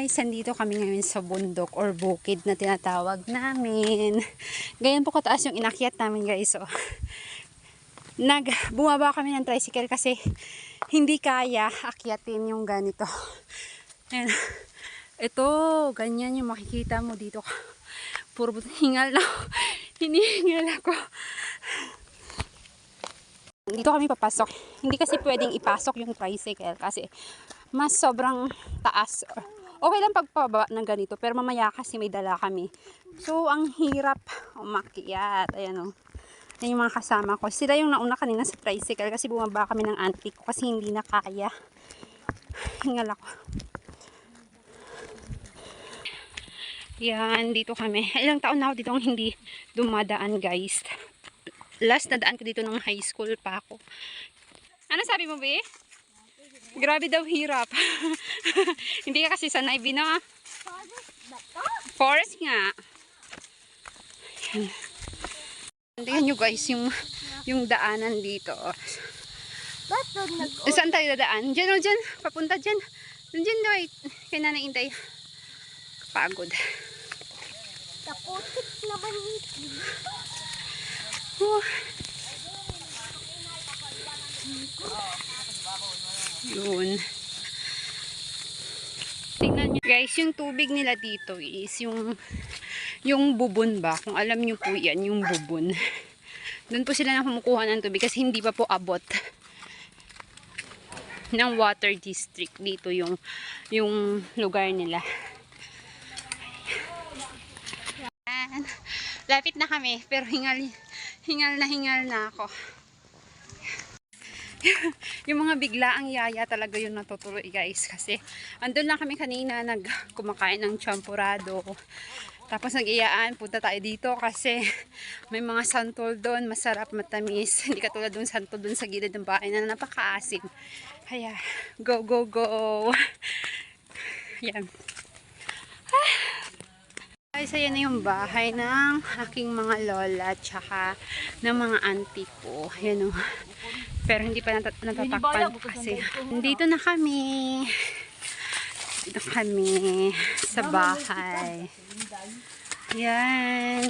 Guys, andito kami ngayon sa bundok or bukid na tinatawag namin. Ganyan po kataas yung inakyat namin, guys. So, bumaba kami ng tricycle kasi hindi kaya akyatin yung ganito. Ayan. Ito, ganyan yung makikita mo dito. Puro hingal na. Hinihingal ako. Dito kami papasok. Hindi kasi pwedeng ipasok yung tricycle kasi mas sobrang taas. Okay lang pagpababa ng ganito, pero mamaya kasi may dala kami. So, ang hirap umakyat. Ayan o. Yan yung mga kasama ko. Sila yung nauna kanina sa tricycle kasi bumaba kami ng auntie ko kasi hindi na kaya. Hingal ako. Yan, dito kami. Ilang taon na ako dito hindi dumadaan, guys. Last na daan ko dito nung high school pa ako. Ano sabi mo, Be? Grabe daw hirap. Hindi ka kasi sanay, Bino. Forest nga. Tingnan nyo, guys, yung daanan dito. Saan tayo dadaan? Diyan o dyan. Papunta dyan. Diyan daw. Kaya Nanay Inday. Pagod. Kaputik naman ito. Yun. Tingnan nyo guys, yung tubig nila dito is yung bubon ba? Kung alam nyo po yan, yung bubon. Doon po sila na kumukuha ng tubig kasi hindi pa po abot ng water district dito yung lugar nila. Ayan. Lapit na kami pero hingal na ako. Yung mga biglaang yaya talaga yung natutuloy, guys, kasi andun lang kami kanina kumakain ng champurado, tapos nag-iyaan punta tayo dito kasi may mga santol doon, masarap, matamis, hindi katulad dun santol dun sa gilid ng bahay na napakaasim. Kaya go go go. Yan guys, ayan na yung bahay ng aking mga lola tsaka ng mga auntie ko. Ayan o. Pero hindi pa natatakpan kasi dito na kami. Dito kami sa bahay. Yan.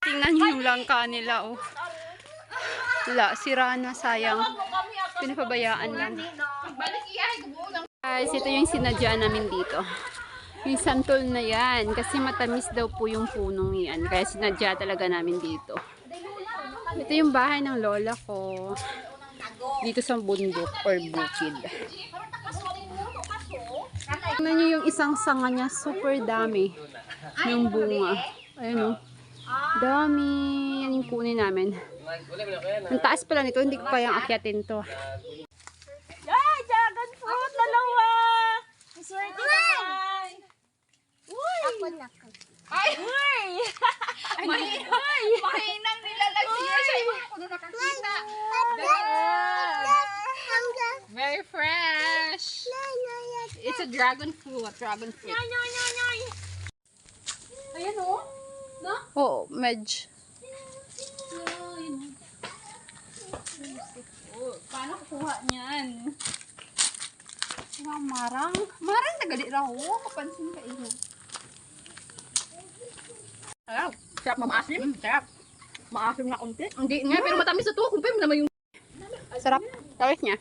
Tingnan nyo yung langka nila, oh. Wala, sira na, sayang. Pinapabayaan lang. Guys, ito yung sinadya namin dito. Yung santol na yan. Kasi matamis daw po yung punong yan. Kaya sinadya talaga namin dito. Ito yung bahay ng lola ko. Dito sa bundok or bukid. Tingnan nyo yung isang sanga niya. Super dami. Yung bunga. Ayun o. Dami. Yan yung kunin namin. Ang taas pala nito. Hindi ko kayang akyatin to. Ay, dragon fruit! Dalawa! Swerte naman! Uy! Ako na ka. Ay! Uy! Mahinang nilalag siya sa iyo. Ako na nakakita. Very fresh. It's a dragon fruit. Dragon fruit. Ayan o. No? Oh, medj. Paano kukuha niyan? Wow, marang. Marang nagali raw. Kapansin ka iyo. Sarap. Sarap mamaasim. Sarap. Maasim na konti. Hindi nga, pero matamis na to. Kumpay mo naman yung... Sarap. Tawis niya.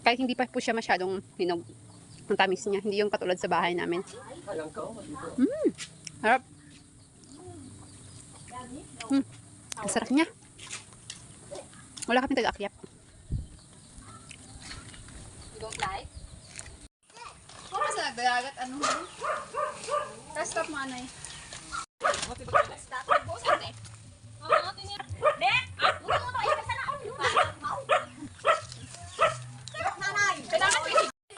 Kahit hindi pa po siya masyadong hinog. Ang tamis niya. Hindi yung katulad sa bahay namin. Sarap. Ang sarap niya. Wala kami taga-akyap. You don't like? Kung sa nagdagat, ano mo? Press stop mo, Anay.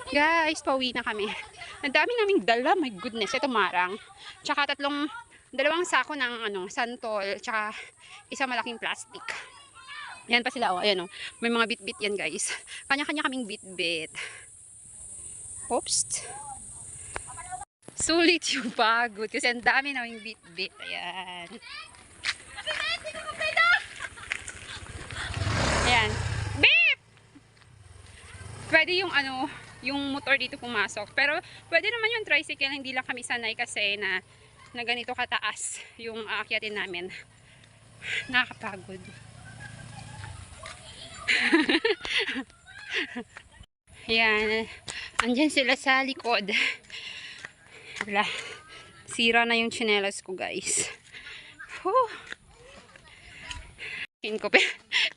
Guys, pauwi na kami. Ang dami naming dala, my goodness. Ito marang. Tsaka dalawang sako ng santol, tsaka isang malaking plastic. Yan pa sila, oh. Ayan, oh. May mga bit-bit yan, guys. Kanya-kanya kaming bit-bit. Oops. Sulit yung pagod kasi ang dami naming bit-bit. Ayan. Ayan. Beep! pwede yung ano, yung motor dito pumasok. Pero pwede naman yung tricycle, hindi lang kami sanay kasi na ganito kataas yung aakyatin namin. Nakakapagod. Yan. Andyan sila sa likod. Wala. Sira na yung tsinelas ko, guys. Whew.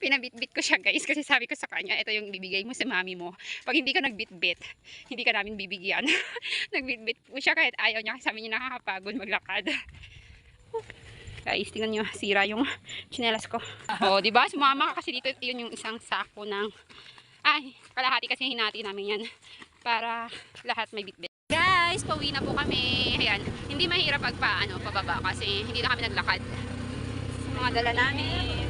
Pinabitbit ko siya, guys, kasi sabi ko sa kanya, ito yung bibigay mo sa mami mo. Pag hindi ka nagbitbit, hindi ka namin bibigyan. Nagbitbit po siya kahit ayaw niya, kasi sabi niya nakakapagod maglakad. Guys, tingnan nyo, sira yung tsinelas ko. Oh, di ba? Sumama ka kasi dito, yun yung isang sako ng kalahati kasi hinati namin yan para lahat may bitbit. Guys, pauwi na po kami. Ayan, hindi mahirap pababa kasi hindi na kami naglakad. Mga dala namin.